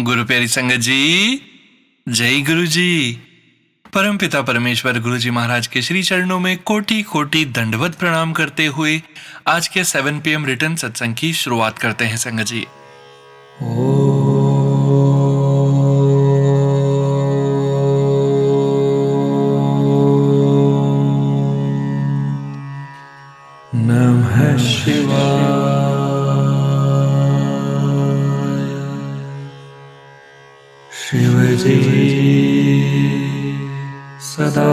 गुरु प्यारी संगत जी, जय गुरु जी। परमपिता परमेश्वर गुरु जी महाराज के श्री चरणों में कोटि कोटि दंडवत प्रणाम करते हुए आज के 7 PM रिटर्न सत्संग की शुरुआत करते हैं संगत जी। नमः शिवाय। शिवजी सदा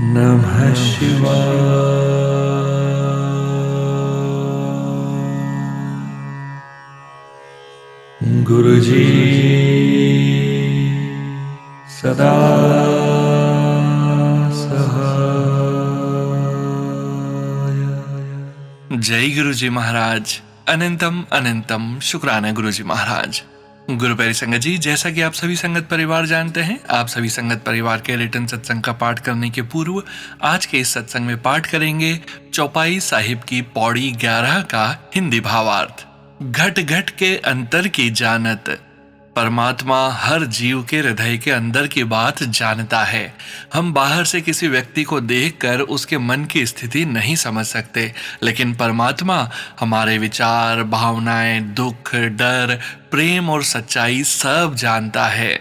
नमः शिवाय। गुरुजी सदा सहाय। जय गुरु जी महाराज। अनंतम अनंतम शुक्राना गुरु जी महाराज। गुरु प्यारी संगत जी, जैसा कि आप सभी संगत परिवार जानते हैं, आप सभी संगत परिवार के रिटर्न सत्संग का पाठ करने के पूर्व आज के इस सत्संग में पाठ करेंगे चौपाई साहिब की पौड़ी 11 का हिंदी भावार्थ। घट घट के अंतर की जानत, परमात्मा हर जीव के हृदय के अंदर की बात जानता है। हम बाहर से किसी व्यक्ति को देखकर उसके मन की स्थिति नहीं समझ सकते, लेकिन परमात्मा हमारे विचार, भावनाएं, दुख, डर, प्रेम और सच्चाई सब जानता है।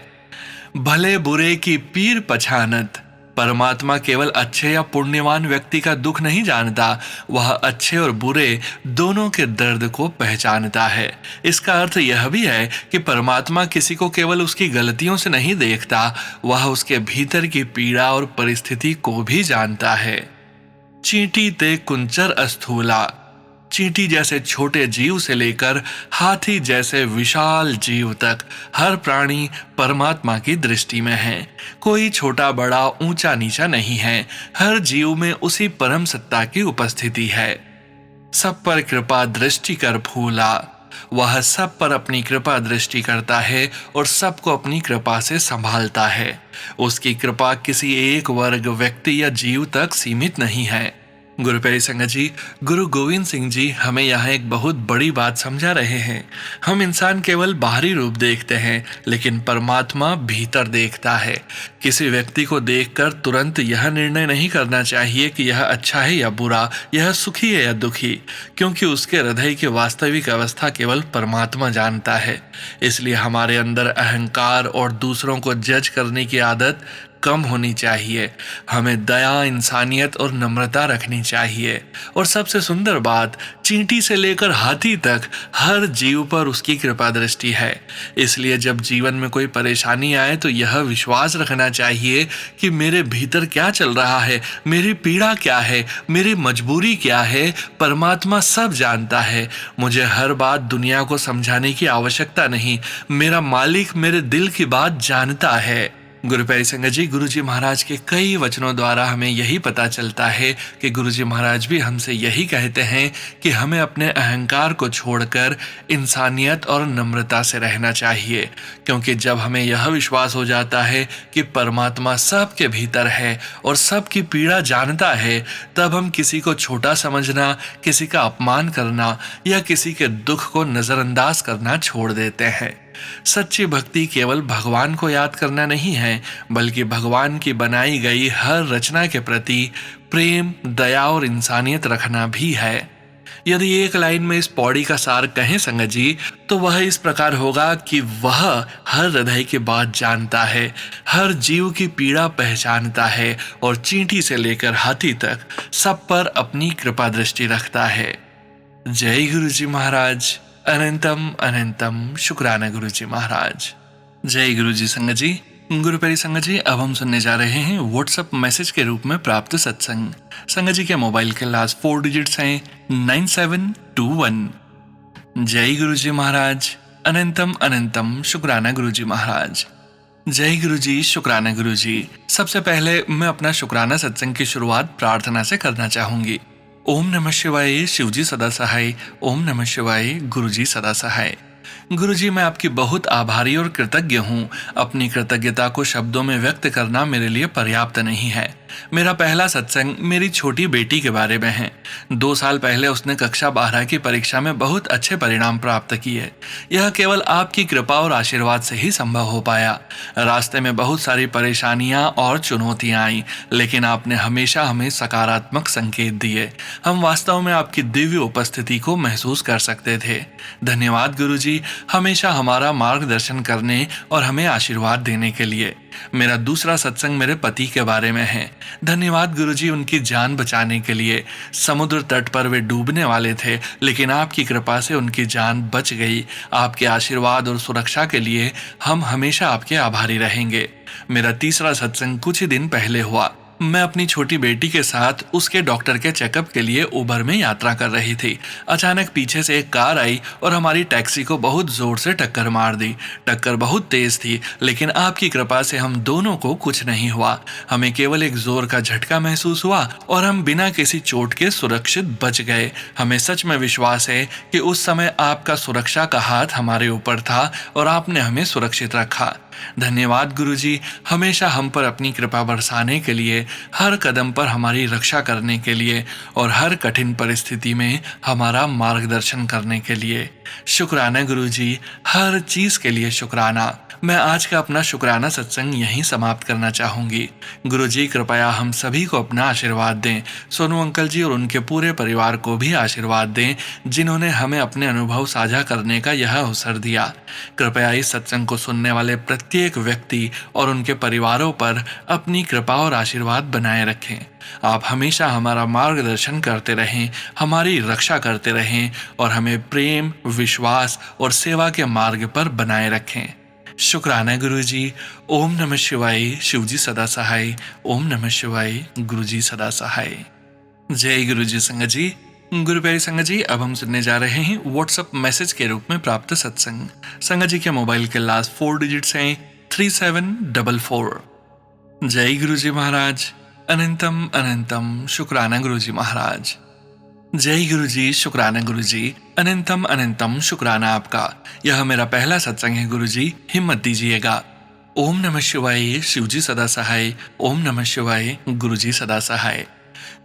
भले बुरे की पीर पछानत, परमात्मा केवल अच्छे या पुण्यवान व्यक्ति का दुख नहीं जानता, वह अच्छे और बुरे दोनों के दर्द को पहचानता है। इसका अर्थ यह भी है कि परमात्मा किसी को केवल उसकी गलतियों से नहीं देखता, वह उसके भीतर की पीड़ा और परिस्थिति को भी जानता है। चींटी ते कुंचर अस्थूला, चींटी जैसे छोटे जीव से लेकर हाथी जैसे विशाल जीव तक हर प्राणी परमात्मा की दृष्टि में है। कोई छोटा बड़ा, ऊंचा नीचा नहीं है। हर जीव में उसी परम सत्ता की उपस्थिति है। सब पर कृपा दृष्टि कर फूला, वह सब पर अपनी कृपा दृष्टि करता है और सबको अपनी कृपा से संभालता है। उसकी कृपा किसी एक वर्ग, व्यक्ति या जीव तक सीमित नहीं है। गुरु प्यारी संगत जी, गुरु गोविंद सिंह जी हमें यहाँ एक बहुत बड़ी बात समझा रहे हैं। हम इंसान केवल बाहरी रूप देखते हैं, लेकिन परमात्मा भीतर देखता है। किसी व्यक्ति को देखकर तुरंत यह निर्णय नहीं करना चाहिए कि यह अच्छा है या बुरा, यह सुखी है या दुखी, क्योंकि उसके हृदय की वास्तविक अवस्था केवल परमात्मा जानता है। इसलिए हमारे अंदर अहंकार और दूसरों को जज करने की आदत कम होनी चाहिए। हमें दया, इंसानियत और नम्रता रखनी चाहिए। और सबसे सुंदर बात, चींटी से लेकर हाथी तक हर जीव पर उसकी कृपा दृष्टि है। इसलिए जब जीवन में कोई परेशानी आए तो यह विश्वास रखना चाहिए कि मेरे भीतर क्या चल रहा है, मेरी पीड़ा क्या है, मेरी मजबूरी क्या है, परमात्मा सब जानता है। मुझे हर बात दुनिया को समझाने की आवश्यकता नहीं, मेरा मालिक मेरे दिल की बात जानता है। गुरु प्यारी संगत जी, गुरु जी महाराज के कई वचनों द्वारा हमें यही पता चलता है कि गुरु जी महाराज भी हमसे यही कहते हैं कि हमें अपने अहंकार को छोड़कर इंसानियत और नम्रता से रहना चाहिए। क्योंकि जब हमें यह विश्वास हो जाता है कि परमात्मा सबके भीतर है और सबकी पीड़ा जानता है, तब हम किसी को छोटा समझना, किसी का अपमान करना या किसी के दुख को नजरअंदाज करना छोड़ देते हैं। सच्ची भक्ति केवल भगवान को याद करना नहीं है, बल्कि भगवान की बनाई गई हर रचना के प्रति प्रेम, दया और इंसानियत रखना भी है। यदि एक लाइन में इस पौड़ी का सार कहें संगत जी, तो वह इस प्रकार होगा कि वह हर हृदय की बात जानता है, हर जीव की पीड़ा पहचानता है और चींटी से लेकर हाथी तक सब पर अपनी कृपा दृष्टि रखता है। जय गुरु जी महाराज। अनंतम अनंतम शुक्राना गुरु जी महाराज। जय गुरु जी संगत जी। गुरु प्यारी संगत जी, अब हम सुनने जा रहे हैं व्हाट्सएप मैसेज के रूप में प्राप्त सत्संग। संगत जी के मोबाइल के लास्ट 4 डिजिट्स हैं 9721। जय गुरु जी महाराज। अनंतम अनंतम शुक्राना गुरु जी महाराज। जय गुरु जी, शुक्राना गुरु जी। सबसे पहले मैं अपना शुक्राना सत्संग की शुरुआत प्रार्थना से करना चाहूंगी। ओम नमः शिवाय, शिवजी सदा सहाय। ओम नमः शिवाय, गुरुजी सदा सहाय। गुरुजी, मैं आपकी बहुत आभारी और कृतज्ञ हूँ। अपनी कृतज्ञता को शब्दों में व्यक्त करना मेरे लिए पर्याप्त नहीं है। मेरा पहला सत्संग मेरी छोटी बेटी के बारे में है। 2 साल पहले उसने कक्षा 12 की परीक्षा में बहुत अच्छे परिणाम प्राप्त किए। यह केवल आपकी कृपा और आशीर्वाद से ही संभव हो पाया। रास्ते में बहुत सारी परेशानियां और चुनौतियां आई, लेकिन आपने हमेशा हमें सकारात्मक संकेत दिए। हम वास्तव में आपकी दिव्य उपस्थिति को महसूस कर सकते थे। धन्यवाद गुरुजी, हमेशा हमारा मार्गदर्शन करने और हमें आशीर्वाद देने के लिए। मेरा दूसरा सत्संग मेरे पति के बारे में है। धन्यवाद गुरुजी, उनकी जान बचाने के लिए। समुद्र तट पर वे डूबने वाले थे, लेकिन आपकी कृपा से उनकी जान बच गई। आपके आशीर्वाद और सुरक्षा के लिए हम हमेशा आपके आभारी रहेंगे। मेरा तीसरा सत्संग कुछ ही दिन पहले हुआ। मैं अपनी छोटी बेटी के साथ उसके डॉक्टर के चेकअप के लिए उबर में यात्रा कर रही थी। अचानक पीछे से एक कार आई और हमारी टैक्सी को बहुत जोर से टक्कर मार दी। टक्कर बहुत तेज थी, लेकिन आपकी कृपा से हम दोनों को कुछ नहीं हुआ। हमें केवल एक जोर का झटका महसूस हुआ और हम बिना किसी चोट के सुरक्षित बच गए। हमें सच में विश्वास है कि उस समय आपका सुरक्षा का हाथ हमारे ऊपर था और आपने हमें सुरक्षित रखा। धन्यवाद गुरुजी, हमेशा हम पर अपनी कृपा बरसाने के लिए, हर कदम पर हमारी रक्षा करने के लिए और हर कठिन परिस्थिति में हमारा मार्गदर्शन करने के लिए। शुक्राना गुरुजी, हर चीज के लिए शुक्राना। मैं आज का अपना शुक्राना सत्संग यहीं समाप्त करना चाहूंगी। गुरुजी, कृपया हम सभी को अपना आशीर्वाद दें। सोनू अंकल जी और उनके पूरे परिवार को भी आशीर्वाद दें, जिन्होंने हमें अपने अनुभव साझा करने का यह अवसर दिया। कृपया इस सत्संग को सुनने वाले प्रत्येक व्यक्ति और उनके परिवारों पर अपनी कृपा और आशीर्वाद बनाए रखें। आप हमेशा हमारा मार्गदर्शन करते रहें, हमारी रक्षा करते रहें और हमें प्रेम, विश्वास और सेवा के मार्ग पर बनाए रखें। शुक्राना गुरुजी। ओम नमः शिवाय, शिवजी सदा सहाय। ओम नमः शिवाय, गुरुजी सदा सहाय। जय गुरुजी संगत जी। गुरु प्यारी संगत जी, अब हम सुनने जा रहे हैं व्हाट्सएप मैसेज के रूप में प्राप्त सत्संग। संगत जी के मोबाइल के लास्ट 4 डिजिट्स हैं 3744। जय गुरुजी महाराज। अनंतम अनंतम शुक्राना गुरुजी महाराज। जय गुरुजी, शुक्राना गुरुजी। अनंतम अनंतम शुक्राना आपका। यह मेरा पहला सत्संग है गुरुजी, हिम्मत दीजिएगा। ओम नमः शिवाय, शिवजी सदा सहाय। ओम नमः शिवाय, गुरुजी सदा सहाय।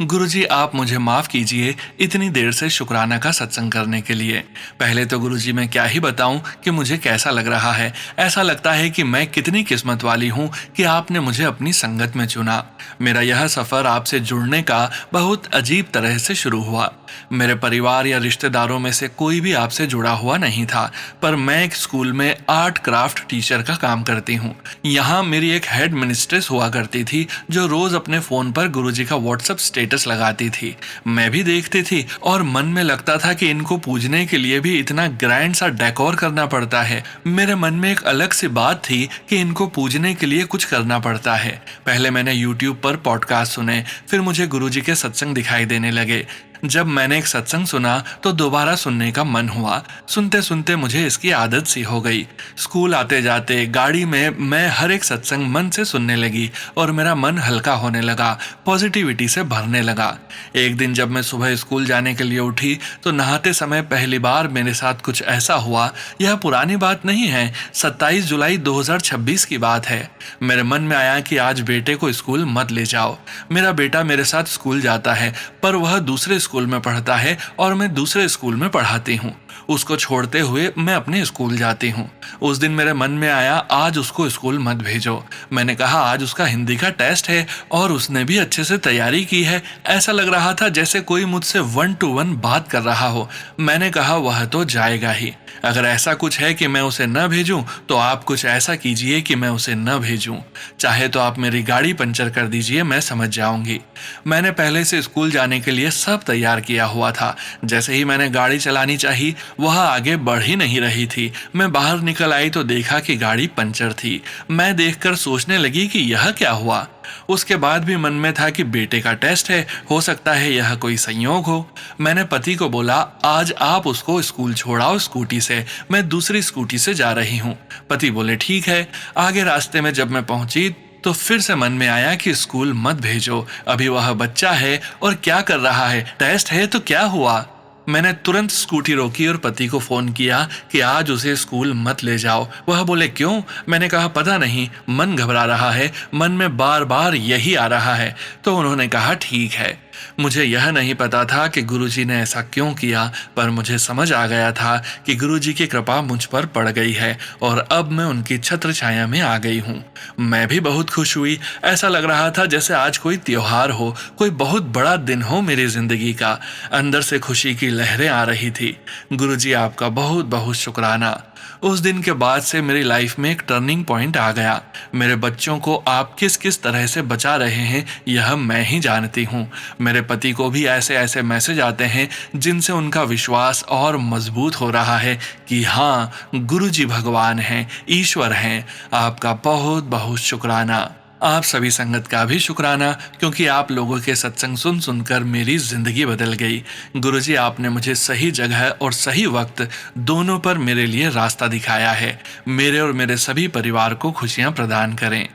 गुरुजी, आप मुझे माफ कीजिए इतनी देर से शुक्राना का सत्संग करने के लिए। पहले तो गुरुजी मैं क्या ही बताऊं कि मुझे कैसा लग रहा है। ऐसा लगता है कि मैं कितनी किस्मत वाली हूं कि आपने मुझे अपनी संगत में चुना। मेरा यह सफर आपसे जुड़ने का बहुत अजीब तरह से शुरू हुआ। मेरे परिवार या रिश्तेदारों में से कोई भी आपसे जुड़ा हुआ नहीं था, पर मैं एक स्कूल में आर्ट क्राफ्ट टीचर का काम करती हूँ। यहाँ मेरी एक हेड मिनिस्ट्रेस हुआ करती थी, जो रोज अपने फोन पर गुरुजी का व्हाट्सएप स्टेटस लगाती थी। मैं भी देखती थी और मन में लगता था कि इनको पूजने के लिए भी इतना ग्रैंड सा डेकोर करना पड़ता है। मेरे मन में एक अलग सी बात थी कि इनको पूजने के लिए कुछ करना पड़ता है। पहले मैंने यूट्यूब पर पॉडकास्ट सुने, फिर मुझे गुरुजी के सत्संग दिखाई देने लगे। जब मैंने एक सत्संग सुना तो दोबारा सुनने का मन हुआ। सुनते सुनते मुझे इसकी आदत सी हो गई। स्कूल आते जाते गाड़ी में मैं हर एक सत्संग मन से सुनने लगी और मेरा मन हल्का होने लगा, पॉजिटिविटी से भरने लगा। एक दिन जब मैं सुबह स्कूल जाने के लिए उठी तो नहाते समय पहली बार मेरे साथ कुछ ऐसा हुआ। यह पुरानी बात नहीं है, 27 जुलाई 2026 की बात है। मेरे मन में आया कि आज बेटे को स्कूल मत ले जाओ। मेरा बेटा मेरे साथ स्कूल जाता है, पर वह दूसरे स्कूल में पढ़ता है और मैं दूसरे स्कूल में पढ़ाती हूँ। उसको छोड़ते हुए मैं अपने स्कूल जाती हूँ। उस दिन मेरे मन में आया आज उसको स्कूल मत भेजो। मैंने कहा आज उसका हिंदी का टेस्ट है और उसने भी अच्छे से तैयारी की है। ऐसा लग रहा था जैसे कोई मुझसे 1 to 1 बात कर रहा हो। मैंने कहा वह तो जाएगा ही। अगर ऐसा कुछ है कि मैं उसे न भेजूं तो आप कुछ ऐसा कीजिए कि मैं उसे न भेजूं। चाहे तो आप मेरी गाड़ी पंचर कर दीजिए, मैं समझ जाऊंगी। मैंने पहले से स्कूल जाने के लिए सब तैयार किया हुआ था। जैसे ही मैंने गाड़ी चलानी चाहिए वह आगे बढ़ ही नहीं रही थी। मैं बाहर निकल आई तो देखा कि गाड़ी पंचर थी। मैं देखकर सोचने लगी कि यह क्या हुआ। उसके बाद भी मन में था कि बेटे का टेस्ट है, हो सकता है यह कोई संयोग हो। मैंने पति को बोला आज आप उसको स्कूल छोड़ाओ स्कूटी से, मैं दूसरी स्कूटी से जा रही हूँ। पति बोले ठीक है। आगे रास्ते में जब मैं पहुंची तो फिर से मन में आया कि स्कूल मत भेजो, अभी वह बच्चा है और क्या कर रहा है, टेस्ट है तो क्या हुआ। मैंने तुरंत स्कूटी रोकी और पति को फोन किया कि आज उसे स्कूल मत ले जाओ। वह बोले क्यों? मैंने कहा पता नहीं, मन घबरा रहा है, मन में बार बार यही आ रहा है। तो उन्होंने कहा ठीक है। मुझे यह नहीं पता था कि गुरुजी ने ऐसा क्यों किया, पर मुझे समझ आ गया था कि गुरुजी की कृपा मुझ पर पड़ गई है और अब मैं उनकी छत्र छाया में आ गई हूँ। मैं भी बहुत खुश हुई। ऐसा लग रहा था जैसे आज कोई त्योहार हो, कोई बहुत बड़ा दिन हो मेरी जिंदगी का। अंदर से खुशी की लहरें आ रही थी। गुरुजी आपका बहुत बहुत शुक्राना। उस दिन के बाद से मेरी लाइफ में एक टर्निंग पॉइंट आ गया। मेरे बच्चों को आप किस किस तरह से बचा रहे हैं यह मैं ही जानती हूँ। मेरे पति को भी ऐसे ऐसे मैसेज आते हैं जिनसे उनका विश्वास और मजबूत हो रहा है कि हाँ, गुरुजी भगवान हैं, ईश्वर हैं। आपका बहुत बहुत शुक्राना। आप सभी संगत का भी शुक्राना, क्योंकि आप लोगों के सत्संग सुन सुनकर मेरी जिंदगी बदल गई। गुरुजी आपने मुझे सही जगह और सही वक्त दोनों पर मेरे लिए रास्ता दिखाया है। मेरे और मेरे सभी परिवार को खुशियां प्रदान करें।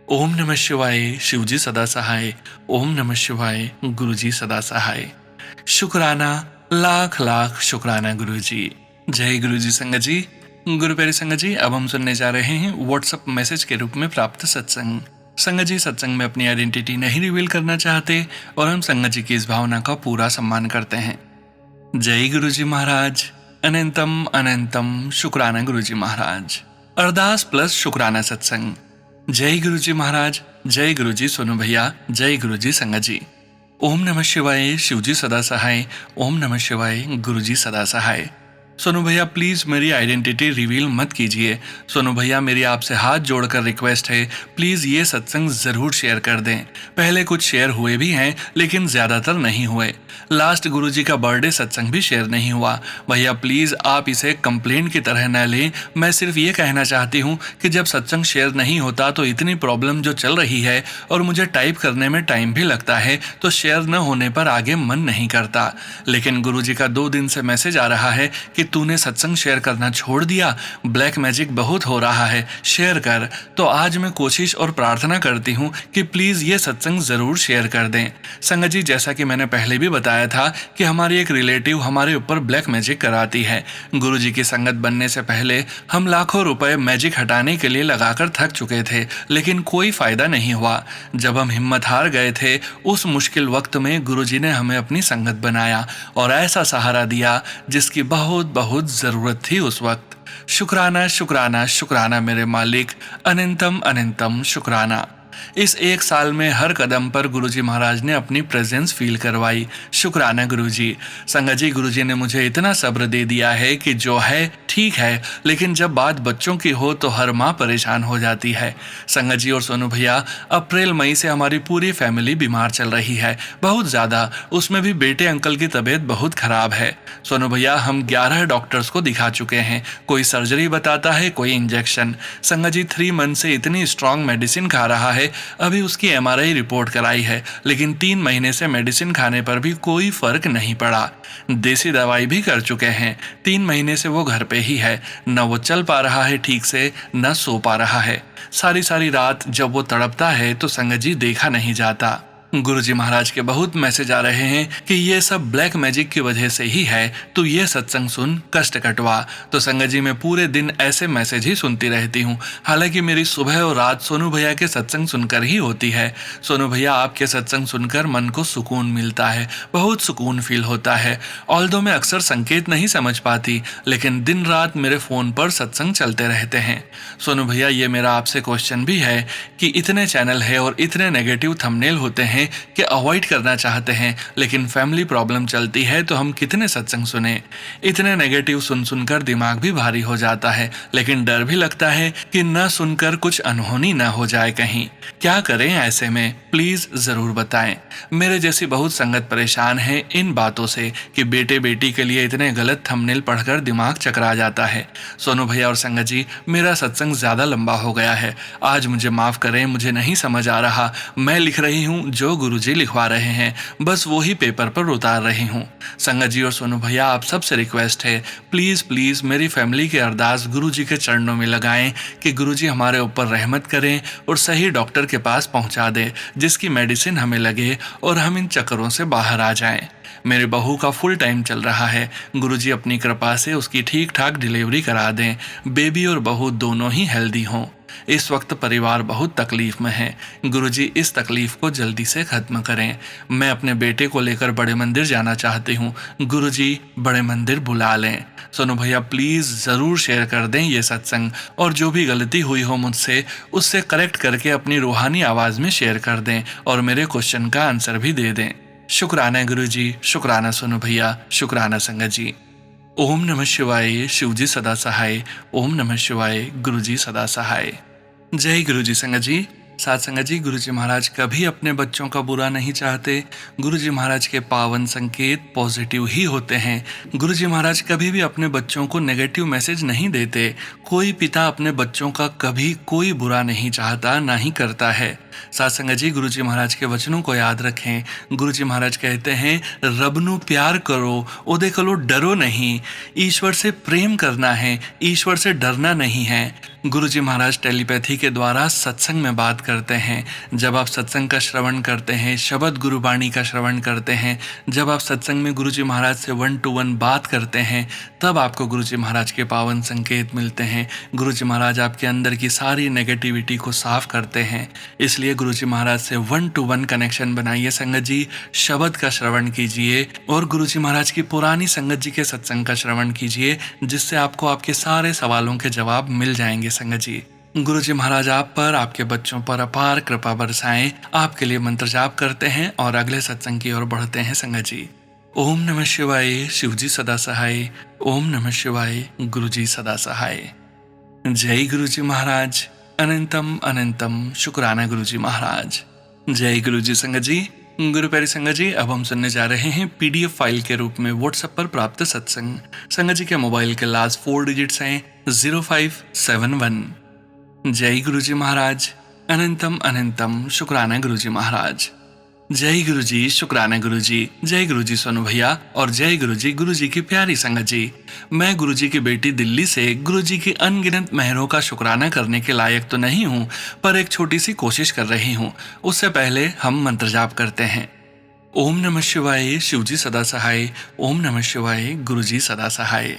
ओम नमः शिवाय। शिवजी सदा सहाय। ओम नमः शिवाय। गुरुजी सदा सहाय। शुक्राना, लाख लाख शुक्राना गुरुजी। जय गुरुजी संगत जी। गुरु प्यारी संगत जी, अब हम सुनने जा रहे हैं व्हाट्सएप मैसेज के रूप में प्राप्त सत्संग। संगत जी सत्संग में अपनी आइडेंटिटी नहीं रिवील करना चाहते और हम संगत जी की इस भावना का पूरा सम्मान करते हैं। जय गुरुजी महाराज। अनंतम अनंतम शुक्राना गुरुजी महाराज। अरदास प्लस शुक्राना सत्संग। जय गुरुजी महाराज। जय गुरुजी सोनू भैया। जय गुरुजी संगत जी। ओम नमः शिवाय। शिवजी सदा सहाय। ओम नमः शिवाय। गुरुजी सदा सहाय। सोनू भैया प्लीज मेरी आइडेंटिटी रिवील मत कीजिए। सोनू भैया मेरी आपसे हाथ जोड़कर रिक्वेस्ट है, प्लीज ये सत्संग जरूर शेयर कर दें। पहले कुछ शेयर हुए भी हैं लेकिन ज्यादातर नहीं हुए। लास्ट गुरुजी का बर्थडे सत्संग भी शेयर नहीं हुआ। भैया प्लीज आप इसे कंप्लेंट की तरह न लें। मैं सिर्फ ये कहना चाहती हूँ कि जब सत्संग शेयर नहीं होता तो इतनी प्रॉब्लम जो चल रही है और मुझे टाइप करने में टाइम भी लगता है, तो शेयर न होने पर आगे मन नहीं करता। लेकिन गुरुजी का 2 दिन से मैसेज आ रहा है कि तूने सत्संग शेयर करना छोड़ दिया, ब्लैक मैजिक बहुत हो रहा है, शेयर कर। तो आज मैं कोशिश और प्रार्थना करती हूँ कि प्लीज ये सत्संग जरूर शेयर कर दें। संगत जी, जैसा कि मैंने पहले भी बताया था कि हमारी एक रिलेटिव हमारे ऊपर ब्लैक मैजिक कराती है। गुरुजी की संगत बनने से पहले हम लाखों रुपए मैजिक हटाने के लिए लगाकर थक चुके थे, लेकिन कोई फायदा नहीं हुआ। जब हम हिम्मत हार गए थे, उस मुश्किल वक्त में गुरुजी ने हमें अपनी संगत बनाया और ऐसा सहारा दिया जिसकी बहुत बहुत जरूरत थी उस वक्त। शुक्राना शुक्राना शुक्राना मेरे मालिक। अनंतम अनंतम शुक्राना। इस 1 साल में हर कदम पर गुरुजी महाराज ने अपनी प्रेजेंस फील करवाई। शुक्राना गुरुजी। संगत जी, गुरुजी ने मुझे इतना सब्र दे दिया है कि जो है ठीक है, लेकिन जब बात बच्चों की हो तो हर माँ परेशान हो जाती है। संगत जी और सोनू भैया, अप्रैल मई से हमारी पूरी फैमिली बीमार चल रही है, बहुत ज्यादा। उसमें भी बेटे अंकल की तबीयत बहुत खराब है। सोनू भैया, हम 11 डॉक्टर्स को दिखा चुके हैं। कोई सर्जरी बताता है, कोई इंजेक्शन। संगत जी 3 मंथ से इतनी स्ट्रांग मेडिसिन खा रहा है। अभी उसकी MRI रिपोर्ट कराई है, लेकिन 3 महीने से मेडिसिन खाने पर भी कोई फर्क नहीं पड़ा। देसी दवाई भी कर चुके हैं। 3 महीने से वो घर पे ही है। न वो चल पा रहा है ठीक से, न सो पा रहा है। सारी सारी रात जब वो तड़पता है तो संगत जी देखा नहीं जाता। गुरुजी महाराज के बहुत मैसेज आ रहे हैं कि ये सब ब्लैक मैजिक की वजह से ही है, तो ये सत्संग सुन, कष्ट कटवा। तो संगत जी मैं पूरे दिन ऐसे मैसेज ही सुनती रहती हूँ। हालांकि मेरी सुबह और रात सोनू भैया के सत्संग सुनकर ही होती है। सोनू भैया, आपके सत्संग सुनकर मन को सुकून मिलता है, बहुत सुकून फील होता है। ऑल्दो मैं अक्सर संकेत नहीं समझ पाती, लेकिन दिन रात मेरे फोन पर सत्संग चलते रहते हैं। सोनू भैया, ये मेरा आपसे क्वेश्चन भी है कि इतने चैनल है और इतने नेगेटिव थंबनेल होते हैं कि अवॉइड करना चाहते हैं, लेकिन फैमिली प्रॉब्लम चलती है तो हम कितने सत्संग सुने। इतने नेगेटिव सुन सुनकर दिमाग भी भारी हो जाता है, लेकिन डर भी लगता है कि न सुनकर कुछ अनहोनी न हो जाए कहीं। क्या करें ऐसे में, प्लीज जरूर बताएं। मेरे जैसी बहुत संगत परेशान है इन बातों से कि बेटे बेटी के लिए इतने गलत थंबनेल पढ़कर दिमाग चकरा जाता है। सोनू भैया और संगत जी, मेरा सत्संग ज्यादा लंबा हो गया है, आज मुझे माफ करें, मुझे नहीं समझ आ रहा। मैं लिख रही हूँ जो जो गुरुजी लिखवा रहे हैं बस वो ही पेपर पर उतार रही हूँ। संगत जी और सोनू भैया, आप सबसे रिक्वेस्ट है, प्लीज़ प्लीज़ मेरी फैमिली की अरदास गुरुजी के चरणों में लगाएं कि गुरुजी हमारे ऊपर रहमत करें और सही डॉक्टर के पास पहुंचा दें जिसकी मेडिसिन हमें लगे और हम इन चक्करों से बाहर आ जाएं। मेरे बहू का फुल टाइम चल रहा है, गुरुजी अपनी कृपा से उसकी ठीक ठाक डिलीवरी करा दें, बेबी और बहू दोनों ही हेल्दी हों। इस वक्त परिवार बहुत तकलीफ में है, गुरुजी इस तकलीफ को जल्दी से ख़त्म करें। मैं अपने बेटे को लेकर बड़े मंदिर जाना चाहती हूँ, गुरुजी बड़े मंदिर बुला लें। सोनू भैया प्लीज़ ज़रूर शेयर कर दें ये सत्संग, और जो भी गलती हुई हो मुझसे उससे करेक्ट करके अपनी रूहानी आवाज़ में शेयर कर दें और मेरे क्वेश्चन का आंसर भी दे दें। शुक्राना गुरुजी, शुक्राना सोनू भैया, शुक्राना संगत जी। ओम नमः शिवाय, शिवजी सदा सहाय। ओम नमः शिवाय, गुरुजी सदा सहाय। जय गुरुजी संगत जी। साथ संगत जी, गुरुजी महाराज कभी अपने बच्चों का बुरा नहीं चाहते। गुरुजी महाराज के पावन संकेत पॉजिटिव ही होते हैं। गुरुजी महाराज कभी भी अपने बच्चों को नेगेटिव मैसेज नहीं देते। कोई पिता अपने बच्चों का कभी कोई बुरा नहीं चाहता, ना ही करता है। साथ संगत जी, गुरुजी महाराज के वचनों को याद रखें। गुरुजी महाराज कहते हैं, रब नू प्यार करो, ओदे कलो डरो नहीं। ईश्वर से प्रेम करना है, ईश्वर से डरना नहीं है। गुरुजी महाराज टेलीपैथी के द्वारा सत्संग में बात करते हैं। जब आप सत्संग का श्रवण करते हैं, शब्द गुरुबाणी का श्रवण करते हैं, जब आप सत्संग में गुरुजी महाराज से 1 to 1 बात करते हैं, तब आपको गुरुजी महाराज के पावन संकेत मिलते हैं। गुरुजी महाराज आपके अंदर की सारी नेगेटिविटी को साफ करते हैं। इसलिए गुरुजी महाराज से 1 to 1 कनेक्शन बनाइए संगत जी, शब्द का श्रवण कीजिए और गुरुजी महाराज की पुरानी संगत जी के सत्संग का श्रवण कीजिए, जिससे आपको आपके सारे सवालों के जवाब मिल जाएंगे संगत जी। गुरुजी महाराज आप पर, आपके बच्चों पर अपार कृपा बरसाएं। आपके लिए मंत्र जाप करते हैं और अगले सत्संग की ओर बढ़ते हैं संगत जी। ओम नमः शिवाय, शिवजी सदा सहाय। ओम नमः शिवाय, गुरुजी सदा सहाय। जय गुरुजी महाराज। अनंतम अनंतम शुक्राना गुरुजी महाराज। जय गुरुजी संगत जी। गुरु प्यारी संगत जी, अब हम सुनने जा रहे हैं PDF फाइल के रूप में व्हाट्सएप पर प्राप्त सत्संग। संगत जी के मोबाइल के लास्ट 4 डिजिट्स हैं 0571। जय गुरुजी महाराज। अनंतम अनंतम शुक्राना गुरुजी महाराज। जय गुरुजी, शुक्राना गुरुजी। जय गुरुजी सोनू भैया और जय गुरुजी, गुरुजी की प्यारी संगत जी। मैं गुरुजी की बेटी दिल्ली से गुरुजी की अनगिनत मेहरों का शुक्राना करने के लायक तो नहीं हूँ, पर एक छोटी सी कोशिश कर रही हूँ। उससे पहले हम मंत्र जाप करते हैं। ओम नमः शिवाय, शिवजी सदा सहाय। ओम नमः शिवाय, गुरुजी सदा सहाय।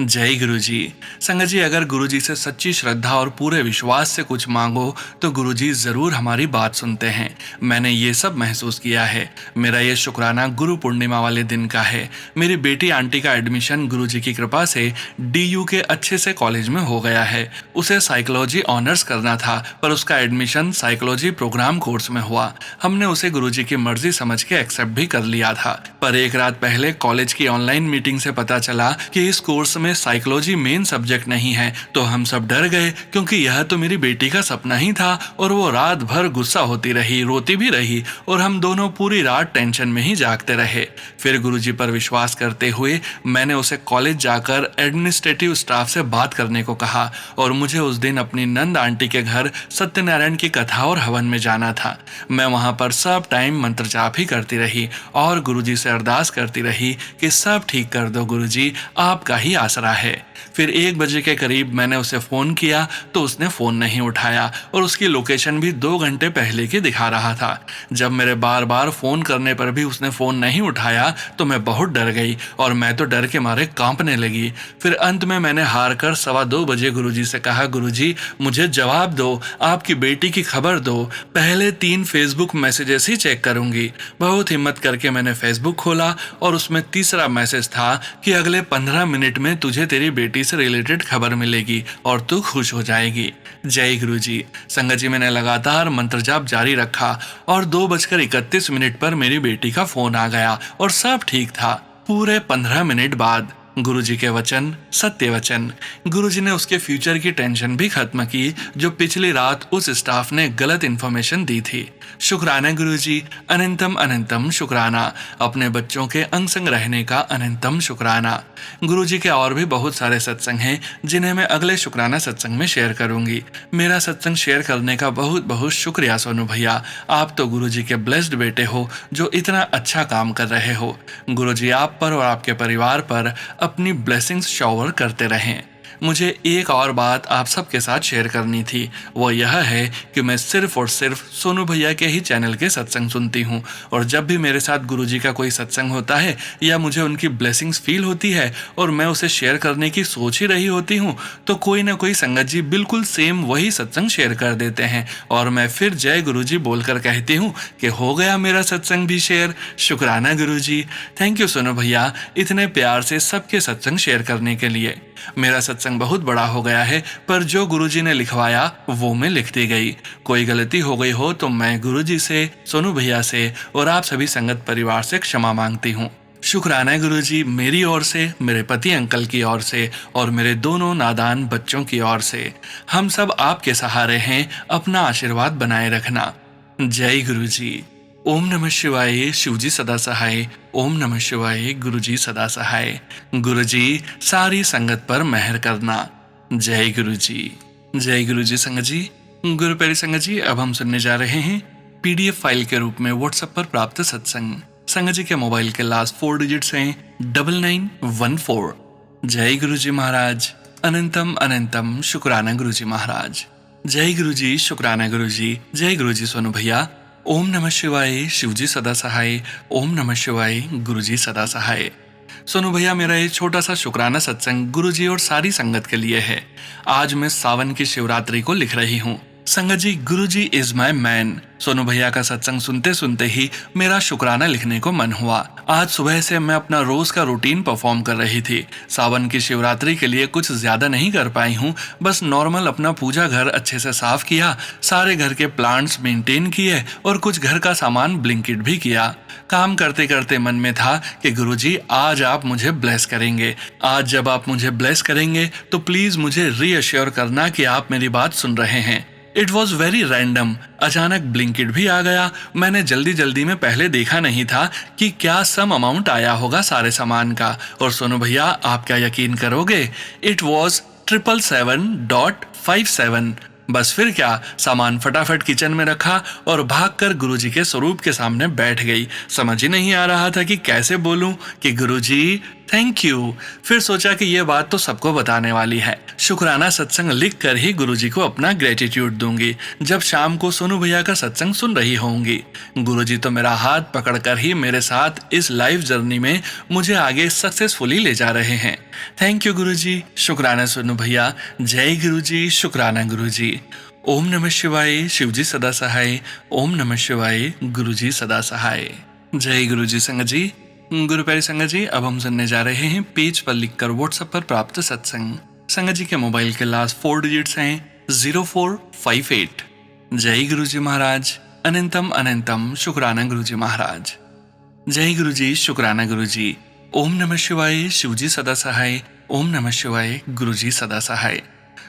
जय गुरुजी। संगत जी, अगर गुरुजी से सच्ची श्रद्धा और पूरे विश्वास से कुछ मांगो तो गुरुजी जरूर हमारी बात सुनते हैं। मैंने ये सब महसूस किया है। मेरा ये शुक्राना गुरु पूर्णिमा वाले दिन का है। मेरी बेटी आंटी का एडमिशन गुरुजी की कृपा से DU के अच्छे से कॉलेज में हो गया है। उसे साइकोलॉजी ऑनर्स करना था, पर उसका एडमिशन साइकोलॉजी प्रोग्राम कोर्स में हुआ। हमने उसे गुरुजी की मर्जी समझ के एक्सेप्ट भी कर लिया था, पर एक रात पहले कॉलेज की ऑनलाइन मीटिंग से पता चला कि इस कोर्स में साइकोलॉजी मेन सब्जेक्ट नहीं है, तो हम सब डर गए, क्योंकि यह तो मेरी बेटी का सपना ही था। और वो रात भर गुस्सा होती रही, रोती भी रही, और हम दोनों पूरी रात टेंशन में ही जागते रहे। फिर गुरुजी पर विश्वास करते हुए मैंने उसे कॉलेज जाकर एडमिनिस्ट्रेटिव स्टाफ से बात करने को कहा, और मुझे उस दिन अपनी नंद आंटी के घर सत्यनारायण की कथा और हवन में जाना था। मैं वहां पर सब टाइम मंत्र जाप ही करती रही और गुरुजी से अरदास करती रही कि सब ठीक कर दो गुरुजी, आपका ही आसरा है। फिर 1 बजे के करीब मैंने उसे फ़ोन किया तो उसने फ़ोन नहीं उठाया, और उसकी लोकेशन भी 2 घंटे पहले की दिखा रहा था। जब मेरे बार बार फ़ोन करने पर भी उसने फ़ोन नहीं उठाया तो मैं बहुत डर गई, और मैं तो डर के मारे कांपने लगी। फिर अंत में मैंने हार कर 2:15 बजे गुरुजी से कहा, गुरुजी मुझे जवाब दो, आपकी बेटी की खबर दो, पहले 3 फेसबुक मैसेजेस ही चेक करूंगी। बहुत हिम्मत करके मैंने फेसबुक खोला और उसमें तीसरा मैसेज था कि अगले 15 मिनट में तुझे तेरी बेटी से रिलेटेड खबर मिलेगी और तू खुश हो जाएगी। जय गुरुजी। संगत जी, मैंने लगातार मंत्र जाप जारी रखा और 2:31 पर मेरी बेटी का फोन आ गया और सब ठीक था। पूरे 15 मिनट बाद गुरुजी के वचन सत्य वचन। गुरुजी ने उसके फ्यूचर की टेंशन भी खत्म की जो पिछली रात उस स्टाफ ने गलत इन्फॉर्मेशन दी थी। शुक्राना गुरुजी, अनंतम अनंतम शुक्राना। अपने बच्चों के अंग संग रहने का अनंतम शुक्राना। गुरुजी के और भी बहुत सारे सत्संग हैं जिन्हें मैं अगले शुक्राना सत्संग में शेयर करूंगी। मेरा सत्संग शेयर करने का बहुत बहुत शुक्रिया सोनू भैया। आप तो गुरुजी के ब्लेस्ड बेटे हो जो इतना अच्छा काम कर रहे हो। गुरुजी आप पर और आपके परिवार पर अपनी ब्लेसिंग्स शॉवर करते रहें। मुझे एक और बात आप सबके साथ शेयर करनी थी, वो यह है कि मैं सिर्फ और सिर्फ सोनू भैया के ही चैनल के सत्संग सुनती हूँ और जब भी मेरे साथ गुरुजी का कोई सत्संग होता है या मुझे उनकी ब्लेसिंग्स फील होती है और मैं उसे शेयर करने की सोच ही रही होती हूँ तो कोई ना कोई संगत जी बिल्कुल सेम वही सत्संग शेयर कर देते हैं और मैं फिर जय गुरुजी बोलकर कहती हूँ कि हो गया मेरा सत्संग भी शेयर। शुक्राना गुरुजी। थैंक यू सोनू भैया इतने प्यार से सबके सत्संग शेयर करने के लिए। मेरा सत्संग बहुत बड़ा हो गया है पर जो गुरुजी ने लिखवाया वो मैं लिखती गई। कोई गलती हो गई हो तो मैं गुरुजी से, सोनू भैया से और आप सभी संगत परिवार से क्षमा मांगती हूँ। शुक्राना गुरुजी मेरी ओर से, मेरे पति अंकल की ओर से और मेरे दोनों नादान बच्चों की ओर से। हम सब आपके सहारे हैं, अपना आशीर्वाद बनाए रखना। जय गुरुजी। ओम नमः शिवाय। शिवजी सदा सहाय। ओम नमः शिवाय। गुरुजी सदा सहाय। गुरुजी सारी संगत पर मेहर करना। जय गुरुजी। जय गुरुजी। संगत जी, गुरु प्यारी संगत जी, अब हम सुनने जा रहे हैं पीडीएफ फाइल के रूप में व्हाट्सएप पर प्राप्त सत्संग। संगत जी के मोबाइल के लास्ट 4 डिजिट्स हैं 9914। जय गुरुजी महाराज। अनंतम अनंतम शुक्राना गुरुजी महाराज। जय गुरुजी। शुक्राना गुरुजी। जय गुरुजी सोनू भैया। ओम नमः शिवाय। शिवजी सदा सहाय। ओम नमः शिवाय। गुरुजी सदा सहाय। सोनू भैया मेरा ये छोटा सा शुक्राना सत्संग गुरुजी और सारी संगत के लिए है। आज मैं सावन की शिवरात्रि को लिख रही हूँ। संगत जी, गुरुजी इज माई मैन। सोनू भैया का सत्संग सुनते सुनते ही मेरा शुक्राना लिखने को मन हुआ। आज सुबह से मैं अपना रोज का रूटीन परफॉर्म कर रही थी। सावन की शिवरात्रि के लिए कुछ ज्यादा नहीं कर पाई हूँ, बस नॉर्मल अपना पूजा घर अच्छे से साफ किया, सारे घर के प्लांट्स मेंटेन किए और कुछ घर का सामान ब्लिंकिट भी किया। काम करते करते मन में था कि गुरुजी आज आप मुझे ब्लेस करेंगे। आज जब आप मुझे ब्लेस करेंगे तो प्लीज मुझे रीअश्योर करना कि आप मेरी बात सुन रहे हैं। It was very random. अचानक ब्लिंकिट भी आ गया। मैंने जल्दी जल्दी में पहले देखा नहीं था कि क्या सम अमाउंट आया होगा सारे सामान का। और सोनू भैया आप क्या यकीन करोगे, इट वॉज 777.57। बस फिर क्या, सामान फटाफट किचन में रखा और भागकर गुरुजी के स्वरूप के सामने बैठ गई। समझ ही नहीं आ रहा था कि कैसे बोलूं कि गुरुजी थैंक यू। फिर सोचा कि यह बात तो सबको बताने वाली है। शुक्राना सत्संग लिख कर ही गुरुजी को अपना ग्रेटिट्यूड दूंगी जब शाम को सोनू भैया का सत्संग सुन रही होंगी। गुरुजी तो मेरा हाथ पकड़कर ही मेरे साथ इस लाइफ जर्नी में मुझे आगे सक्सेसफुली ले जा रहे हैं। थैंक यू गुरुजी। शुक्राना सोनू भैया। जय गुरुजी। शुक्राना गुरुजी। ओम नमः शिवाय। शिवजी सदा सहाय। ओम नमः शिवाय। गुरुजी सदा सहाय। जय गुरुजी। संगत जी, गुरु प्यारी संगत जी, अब हम सुनने जा रहे हैं पेज पर लिखकर व्हाट्सएप पर प्राप्त सत्संग। संगत जी के मोबाइल के लास्ट 4 डिजिट्स हैं 0458। जय गुरुजी महाराज। अनंतम अनंतम शुक्राना गुरुजी महाराज। जय गुरुजी। शुक्राना गुरुजी। ओम नमः शिवाय। शिवजी सदा सहाय। ओम नमः शिवाय। गुरुजी सदा सहाय।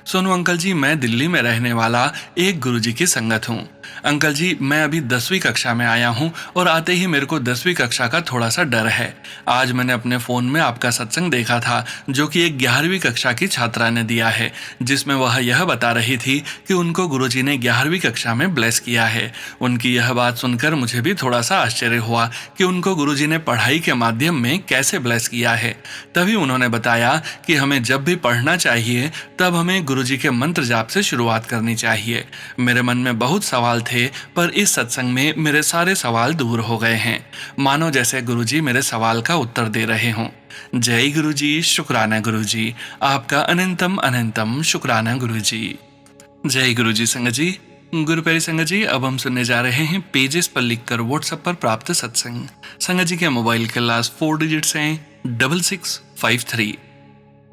सोनू अंकल जी, मैं दिल्ली में रहने वाला एक गुरुजी की संगत हूँ। अंकल जी, मैं अभी 10वीं कक्षा में आया हूँ और आते ही मेरे को 10वीं कक्षा का थोड़ा सा डर है। आज मैंने अपने फ़ोन में आपका सत्संग देखा था जो कि एक 11वीं कक्षा की छात्रा ने दिया है, जिसमें वह यह बता रही थी कि उनको गुरुजी ने 11वीं कक्षा में ब्लेस किया है। उनकी यह बात सुनकर मुझे भी थोड़ा सा आश्चर्य हुआ कि उनको गुरुजी ने पढ़ाई के माध्यम में कैसे ब्लेस किया है। तभी उन्होंने बताया कि हमें जब भी पढ़ना चाहिए तब हमें गुरुजी के मंत्र जाप से शुरुआत करनी चाहिए। मेरे मन में बहुत सवाल थे पर इस सत्संग में मेरे सारे सवाल दूर हो गए हैं, मानो जैसे गुरुजी मेरे सवाल का उत्तर दे रहे हों। जय गुरुजी। शुक्राना गुरुजी। आपका अनंतम अनंतम शुक्राना गुरुजी। जय गुरुजी। संगत जी, गुरु प्यारी संगत जी, अब हम सुनने जा रहे हैं पेजेस पर लिखकर व्हाट्सएप पर प्राप्त सत्संग। संगत जी के मोबाइल के लास्ट 4 डिजिट्स हैं 6653।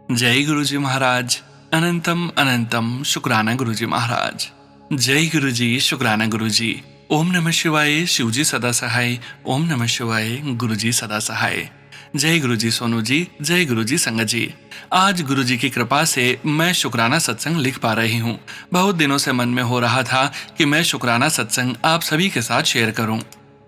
जय गुरुजी महाराज। अनंतम अनंतम शुक्राना गुरुजी महाराज। जय गुरुजी। शुक्राना गुरुजी। ओम नमः शिवाय। शिवजी सदा सहाय। ओम नमः शिवाय। गुरुजी सदा सहाय। जय गुरु जी सोनू जी, जय गुरु जी संगत जी। आज गुरु जी की कृपा से मैं शुक्राना सत्संग लिख पा रही हूँ। बहुत दिनों से मन में हो रहा था कि मैं शुक्राना सत्संग आप सभी के साथ शेयर करूँ,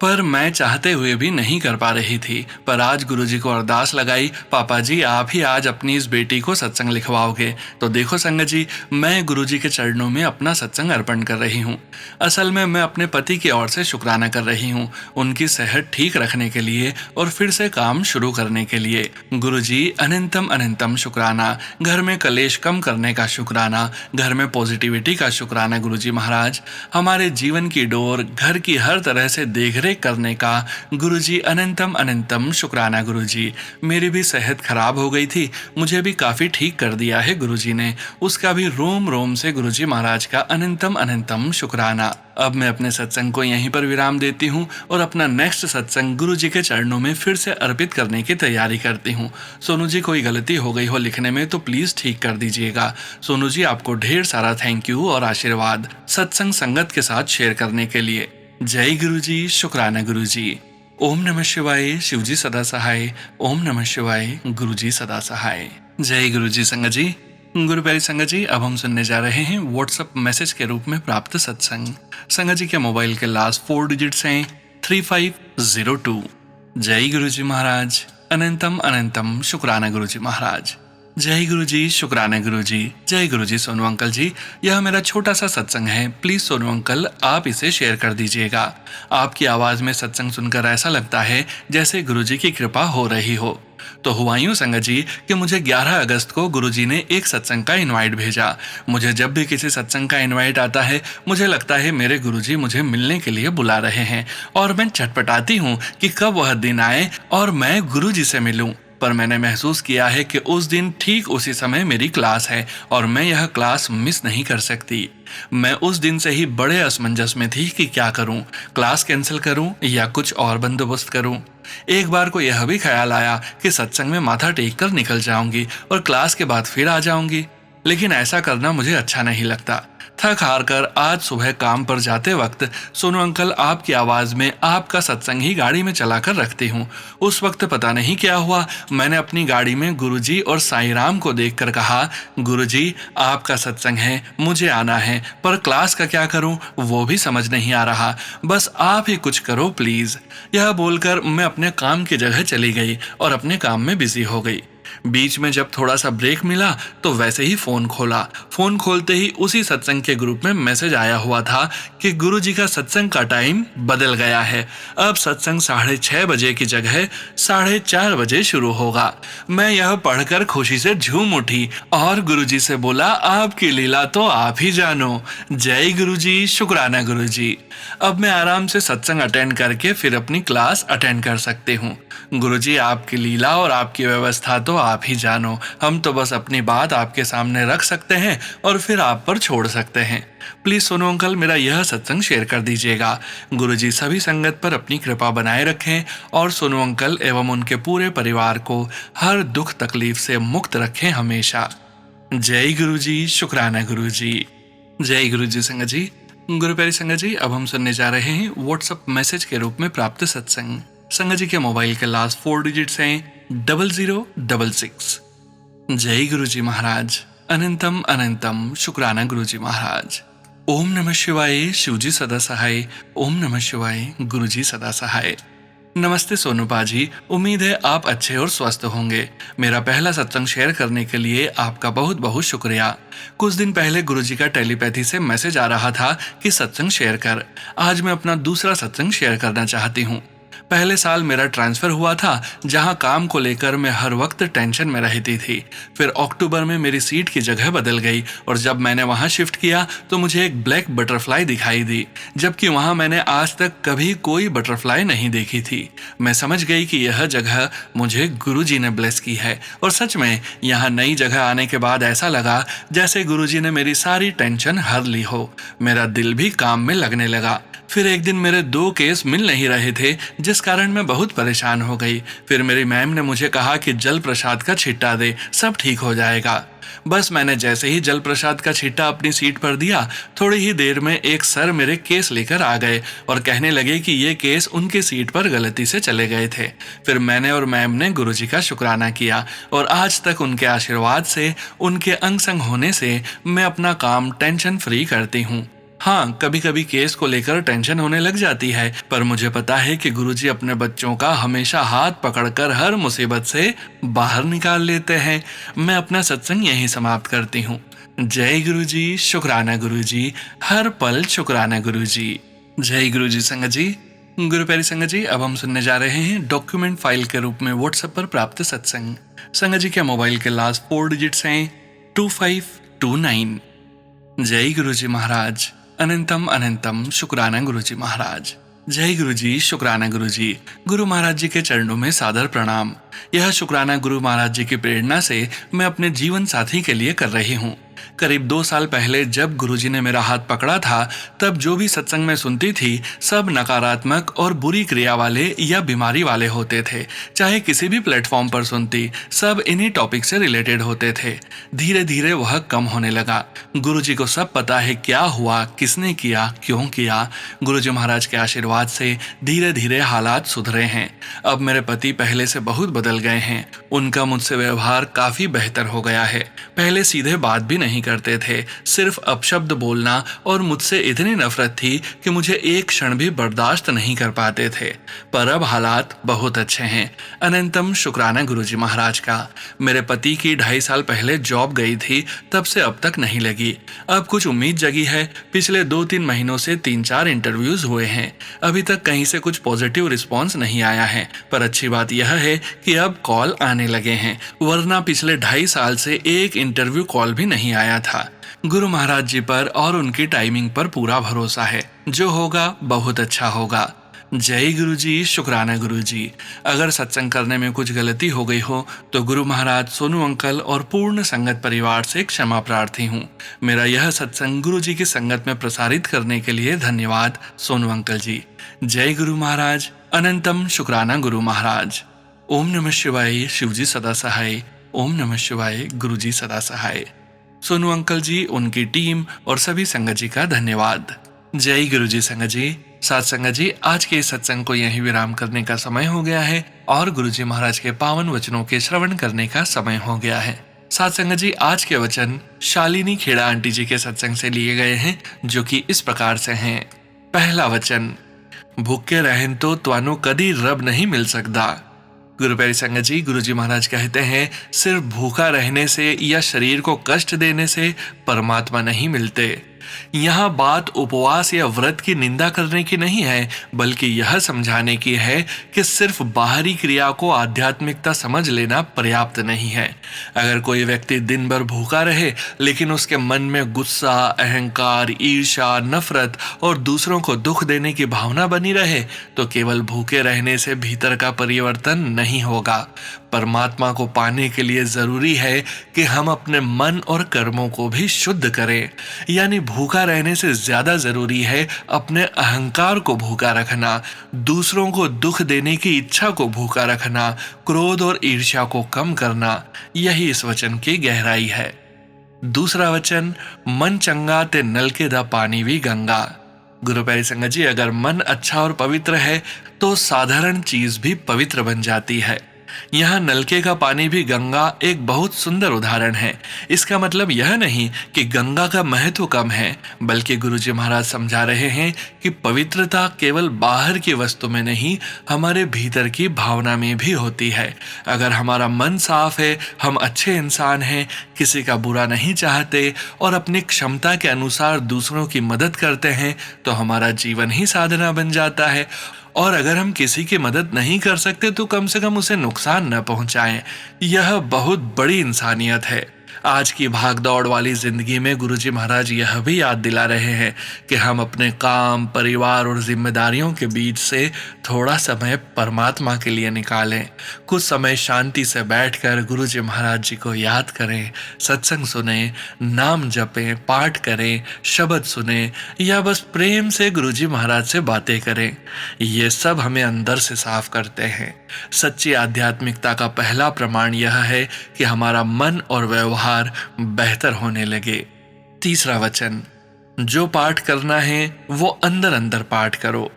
पर मैं चाहते हुए भी नहीं कर पा रही थी। पर आज गुरुजी को अरदास लगाई, पापा जी आप ही आज अपनी इस बेटी को सत्संग लिखवाओगे। तो देखो संगत जी, मैं गुरुजी के चरणों में अपना सत्संग अर्पण कर रही हूँ। असल में मैं अपने पति की ओर से शुक्राना कर रही हूँ, उनकी सेहत ठीक रखने के लिए और फिर से काम शुरू करने के लिए। गुरुजी अनंतम अनंतम शुक्राना, घर में कलेश कम करने का शुक्राना, घर में पॉजिटिविटी का शुक्राना गुरुजी महाराज, हमारे जीवन की डोर घर की हर तरह से देख करने का गुरुजी अनंतम अनंतम शुक्राना। गुरुजी मेरी भी सेहत खराब हो गई थी, मुझे भी काफी ठीक कर दिया है गुरुजी ने, उसका भी रोम रोम से गुरुजी महाराज का अनंतम अनंतम शुक्राना। अब मैं अपने सत्संग को यहीं पर विराम देती हूँ और अपना नेक्स्ट सत्संग गुरुजी के चरणों में फिर से अर्पित करने की तैयारी करती हूँ। सोनू जी कोई गलती हो गई हो लिखने में तो प्लीज ठीक कर दीजिएगा। सोनू जी आपको ढेर सारा थैंक यू और आशीर्वाद सत्संग संगत के साथ शेयर करने के लिए। जय गुरुजी, शुक्राना गुरुजी। ओम नमः शिवाय, शिवजी सदा सहाय। ओम नमः शिवाय, गुरुजी सदा सहाय। जय गुरुजी संगत जी। गुरु प्यारी संगत जी, अब हम सुनने जा रहे हैं व्हाट्सएप मैसेज के रूप में प्राप्त सत्संग। संगत जी के मोबाइल के लास्ट 4 डिजिट्स हैं 3502। जय गुरुजी महाराज, अनंतम अनंतम शुक्राना गुरुजी महाराज। जय गुरु जी, शुक्राना गुरु जी। जय गुरु जी सोनू अंकल जी, यह मेरा छोटा सा सत्संग है, प्लीज सोनू अंकल आप इसे शेयर कर दीजिएगा। आपकी आवाज में सत्संग सुनकर ऐसा लगता है जैसे गुरु जी की कृपा हो रही हो। तो हुआ यूं संगत जी कि मुझे 11 अगस्त को गुरुजी ने एक सत्संग का इनवाइट भेजा। मुझे जब भी किसी सत्संग का इनवाइट आता है मुझे लगता है मेरे गुरुजी मुझे मिलने के लिए बुला रहे हैं और मैं छटपटाती हूँ कि कब वह दिन आए और मैं गुरुजी से मिलूं। पर मैंने महसूस किया है कि उस दिन ठीक उसी समय मेरी क्लास है और मैं यह क्लास मिस नहीं कर सकती। मैं उस दिन से ही बड़े असमंजस में थी कि क्या करूं, क्लास कैंसिल करूं या कुछ और बंदोबस्त करूं। एक बार को यह भी ख्याल आया कि सत्संग में माथा टेक कर निकल जाऊंगी और क्लास के बाद फिर आ जाऊंगी, लेकिन ऐसा करना मुझे अच्छा नहीं लगता। थक हार कर आज सुबह काम पर जाते वक्त सोनू अंकल आपकी आवाज में आपका सत्संग ही गाड़ी में चलाकर रखती हूँ। उस वक्त पता नहीं क्या हुआ, मैंने अपनी गाड़ी में गुरुजी और साईं राम को देखकर कहा, गुरुजी आपका सत्संग है, मुझे आना है, पर क्लास का क्या करूं वो भी समझ नहीं आ रहा, बस आप ही कुछ करो प्लीज। यह बोलकर मैं अपने काम की जगह चली गई और अपने काम में बिजी हो गई। बीच में जब थोड़ा सा ब्रेक मिला तो वैसे ही फोन खोला। फोन खोलते ही उसी सत्संग के ग्रुप में मैसेज आया हुआ था कि गुरुजी का सत्संग का टाइम बदल गया है, अब सत्संग 6:30 बजे की जगह 4:30 बजे शुरू होगा। मैं यह पढ़कर खुशी से झूम उठी और गुरुजी से बोला, आपकी लीला तो आप ही जानो। जय गुरुजी, शुक्राना गुरुजी। अब मैं आराम से सत्संग अटेंड करके फिर अपनी क्लास अटेंड कर सकती हूँ। गुरुजी आपकी लीला और आपकी व्यवस्था तो आप ही जानो, हम तो बस अपनी बात आपके सामने रख सकते हैं और फिर आप पर छोड़ सकते हैं। प्लीज सोनू अंकल मेरा यह सत्संग शेयर कर दीजिएगा। गुरुजी सभी संगत पर अपनी कृपा बनाए रखें और सोनू अंकल एवं उनके पूरे परिवार को हर दुख तकलीफ से मुक्त रखें हमेशा। जय गुरुजी, शुक्राना गुरुजी। जय गुरुजी संगत जी। गुरु प्यारी संगत जी, अब हम सुनने जा रहे हैं व्हाट्सएप मैसेज के रूप में प्राप्त सत्संग। संगत जी के मोबाइल के लास्ट 4 डिजिट्स हैं 0066। जय गुरुजी महाराज, अनंतम अनंतम शुक्राना गुरुजी महाराज। ओम नमः शिवाय, शिवजी सदा सहाय। ओम नमः शिवाय, गुरुजी सदा सहाय। नमस्ते सोनू पाजी, उम्मीद है आप अच्छे और स्वस्थ होंगे। मेरा पहला सत्संग शेयर करने के लिए आपका बहुत बहुत शुक्रिया। कुछ दिन पहले गुरुजी का टेलीपैथी से मैसेज आ रहा था कि सत्संग शेयर कर। आज मैं अपना दूसरा सत्संग शेयर करना चाहती हूँ। पहले साल मेरा ट्रांसफर हुआ था, जहां काम को लेकर मैं हर वक्त टेंशन में रहती थी। फिर अक्टूबर में मेरी सीट की जगह बदल गई और जब मैंने वहां शिफ्ट किया तो मुझे एक ब्लैक बटरफ्लाई दिखाई दी, जबकि वहां मैंने आज तक कभी कोई बटरफ्लाई नहीं देखी थी। मैं समझ गई कि यह जगह मुझे गुरुजी ने ब्लेस की है और सच में यहाँ नई जगह आने के बाद ऐसा लगा जैसे गुरुजी ने मेरी सारी टेंशन हर ली हो। मेरा दिल भी काम में लगने लगा। फिर एक दिन मेरे 2 केस मिल नहीं रहे थे, जिस कारण मैं बहुत परेशान हो गई। फिर मेरी मैम ने मुझे कहा कि जल प्रसाद का छिट्टा दे, सब ठीक हो जाएगा। बस मैंने जैसे ही जल प्रसाद का छिट्टा अपनी सीट पर दिया, थोड़ी ही देर में एक सर मेरे केस लेकर आ गए और कहने लगे कि ये केस उनकी सीट पर गलती से चले गए थे। फिर मैंने और मैम ने गुरुजी का शुक्राना किया और आज तक उनके आशीर्वाद से, उनके अंग संग होने से मैं अपना काम टेंशन फ्री करती हूँ। हाँ, कभी कभी केस को लेकर टेंशन होने लग जाती है, पर मुझे पता है कि गुरुजी अपने बच्चों का हमेशा हाथ पकड़कर हर मुसीबत से बाहर निकाल लेते हैं। मैं अपना सत्संग यहीं समाप्त करती हूँ। जय गुरुजी, शुक्राना गुरुजी, हर पल शुक्राना गुरुजी। जय गुरुजी संगत जी। गुरु प्यारी संगत जी, अब हम सुनने जा रहे हैं डॉक्यूमेंट फाइल के रूप में व्हाट्सएप पर प्राप्त सत्संग। संगत जी के मोबाइल के लास्ट 4 डिजिट्स हैं 2529। जय गुरुजी महाराज, अनंतम अनंतम शुक्राना गुरुजी महाराज। जय गुरुजी, शुक्राना गुरुजी। गुरु महाराज जी के चरणों में सादर प्रणाम। यह शुक्राना गुरु महाराज जी की प्रेरणा से मैं अपने जीवन साथी के लिए कर रही हूँ। करीब 2 साल पहले जब गुरुजी ने मेरा हाथ पकड़ा था, तब जो भी सत्संग में सुनती थी सब नकारात्मक और बुरी क्रिया वाले या बीमारी वाले होते थे। चाहे किसी भी प्लेटफॉर्म पर सुनती, सब इन्हीं टॉपिक से रिलेटेड होते थे। धीरे धीरे वह कम होने लगा। गुरुजी को सब पता है क्या हुआ, किसने किया, क्यों किया। गुरुजी महाराज के आशीर्वाद से धीरे धीरे हालात सुधरे हैं। अब मेरे पति पहले से बहुत बदल गए हैं। उनका मुझसे व्यवहार काफी बेहतर हो गया है। पहले सीधे बात भी नहीं करते थे, सिर्फ अपशब्द बोलना, और मुझसे इतनी नफरत थी कि मुझे एक क्षण भी बर्दाश्त नहीं कर पाते थे। पर अब हालात बहुत अच्छे हैं। अनंतम शुक्राना गुरुजी महाराज का। मेरे पति की 2.5 साल पहले जॉब गई थी, तब से अब तक नहीं लगी। अब कुछ उम्मीद जगी है। पिछले 2-3 महीनों से 3-4 इंटरव्यूज हुए हैं। अभी तक कहीं से कुछ पॉजिटिव रिस्पॉन्स नहीं आया है, पर अच्छी बात यह है कि अब कॉल आने लगे हैं, वरना पिछले 2.5 साल से एक इंटरव्यू कॉल भी नहीं आया था। गुरु महाराज जी पर और उनकी टाइमिंग पर पूरा भरोसा है। जो होगा बहुत अच्छा होगा। जय गुरुजी, शुक्राना गुरुजी। अगर सत्संग करने में कुछ गलती हो गई हो तो गुरु महाराज, सोनू अंकल और पूर्ण संगत परिवार से क्षमा प्रार्थी हूँ। मेरा यह सत्संग गुरुजी की संगत में प्रसारित करने के लिए धन्यवाद सोनू अंकल जी। जय गुरु महाराज, अनंतम शुक्राना गुरु महाराज। ओम नमः शिवाय, शिवजी सदा सहाय। ओम नमः शिवाय, गुरुजी सदा सहाय। सोनू अंकल जी, उनकी टीम और सभी संगत जी का धन्यवाद। जय गुरुजी संगत जी। साथ संगत जी, आज के इस सत्संग को यहीं विराम करने का समय हो गया है और गुरुजी महाराज के पावन वचनों के श्रवण करने का समय हो गया है। साथ संगत जी, आज के वचन शालिनी खेड़ा आंटी जी के सत्संग से लिए गए हैं, जो कि इस प्रकार से हैं। पहला वचन, भूखे रहन तो त्वानो कदी रब नहीं मिल सकता। गुरु प्यारी संगत जी, गुरुजी महाराज कहते हैं, सिर्फ भूखा रहने से या शरीर को कष्ट देने से परमात्मा नहीं मिलते। यहाँ बात उपवास या व्रत की निंदा करने की नहीं है, बल्कि यह समझाने की है कि सिर्फ बाहरी क्रिया को आध्यात्मिकता समझ लेना पर्याप्त नहीं है। अगर कोई व्यक्ति दिन भर भूखा रहे लेकिन उसके मन में गुस्सा, अहंकार, ईर्ष्या, नफरत और दूसरों को दुख देने की भावना बनी रहे, तो केवल भूखे रहने से भीतर का परिवर्तन नहीं होगा। परमात्मा को पाने के लिए जरूरी है कि हम अपने मन और कर्मों को भी शुद्ध करें। यानी भूखा रहने से ज्यादा जरूरी है अपने अहंकार को भूखा रखना, दूसरों को दुख देने की इच्छा को भूखा रखना, क्रोध और ईर्ष्या को कम करना। यही इस वचन की गहराई है। दूसरा वचन, मन चंगा ते नलके दा पानी भी गंगा। गुरु प्यारी संगत जी, अगर मन अच्छा और पवित्र है तो साधारण चीज भी पवित्र बन जाती है। यहाँ नलके का पानी भी गंगा एक बहुत सुंदर उदाहरण है। इसका मतलब यह नहीं कि गंगा का महत्व कम है, बल्कि गुरुजी महाराज समझा रहे हैं कि पवित्रता केवल बाहर की वस्तु में नहीं, हमारे भीतर की भावना में भी होती है। अगर हमारा मन साफ है, हम अच्छे इंसान हैं, किसी का बुरा नहीं चाहते और अपनी क्षमता के अनुसार दूसरों की मदद करते हैं, तो हमारा जीवन ही साधना बन जाता है। और अगर हम किसी की मदद नहीं कर सकते तो कम से कम उसे नुकसान न पहुंचाएं। यह बहुत बड़ी इंसानियत है। आज की भागदौड़ वाली जिंदगी में गुरुजी महाराज यह भी याद दिला रहे हैं कि हम अपने काम, परिवार और जिम्मेदारियों के बीच से थोड़ा समय परमात्मा के लिए निकालें। कुछ समय शांति से बैठकर गुरुजी महाराज जी को याद करें, सत्संग सुने, नाम जपें, पाठ करें, शब्द सुने या बस प्रेम से गुरुजी महाराज से बातें करें। ये सब हमें अंदर से साफ करते हैं। सच्ची आध्यात्मिकता का पहला प्रमाण यह है कि हमारा मन और व्यवहार व्यवहार बेहतर होने लगे। तीसरा वचन, जो पाठ करना है वो अंदर अंदर पाठ करो।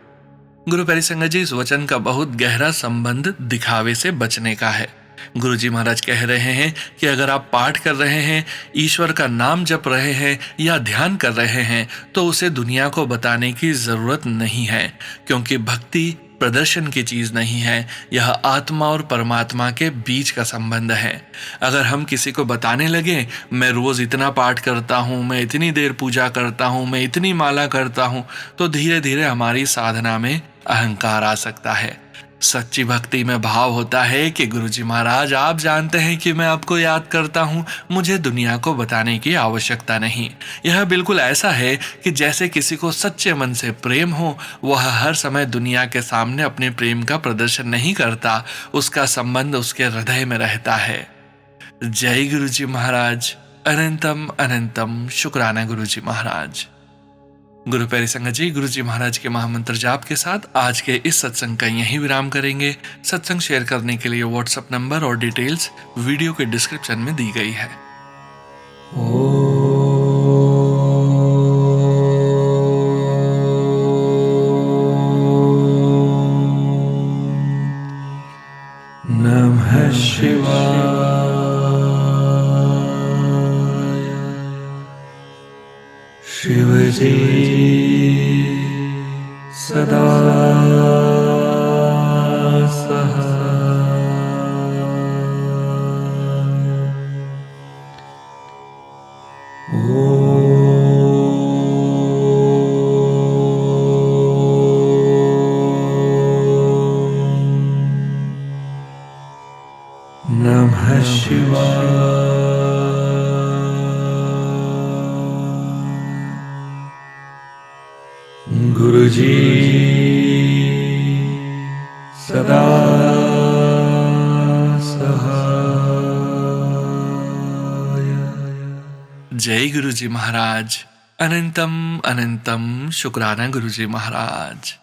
गुरु प्यारी संगत जी, इस वचन का बहुत गहरा संबंध दिखावे से बचने का है। गुरु जी महाराज कह रहे हैं कि अगर आप पाठ कर रहे हैं, ईश्वर का नाम जप रहे हैं या ध्यान कर रहे हैं, तो उसे दुनिया को बताने की जरूरत नहीं है, क्योंकि भक्ति प्रदर्शन की चीज नहीं है। यह आत्मा और परमात्मा के बीच का संबंध है। अगर हम किसी को बताने लगे, मैं रोज इतना पाठ करता हूँ, मैं इतनी देर पूजा करता हूँ, मैं इतनी माला करता हूँ, तो धीरे धीरे हमारी साधना में अहंकार आ सकता है। सच्ची भक्ति में भाव होता है कि गुरुजी महाराज, आप जानते हैं कि मैं आपको याद करता हूँ, मुझे दुनिया को बताने की आवश्यकता नहीं। यह बिल्कुल ऐसा है कि जैसे किसी को सच्चे मन से प्रेम हो, वह हर समय दुनिया के सामने अपने प्रेम का प्रदर्शन नहीं करता, उसका संबंध उसके हृदय में रहता है। जय गुरुजी महाराज। अनंतम अनंतम शुक्राना गुरुजी महाराज। गुरु प्यारी संगत जी, गुरु जी महाराज के महामंत्र जाप के साथ आज के इस सत्संग का यहीं विराम करेंगे। सत्संग शेयर करने के लिए व्हाट्सएप नंबर और डिटेल्स वीडियो के डिस्क्रिप्शन में दी गई है। नमः शिवाय। शिवजी सदा सहाय। नमः शिवाय। गुरुजी सदा सहाय। जय गुरु जी महाराज। अनंतम अनंतम शुक्राना गुरु जी महाराज।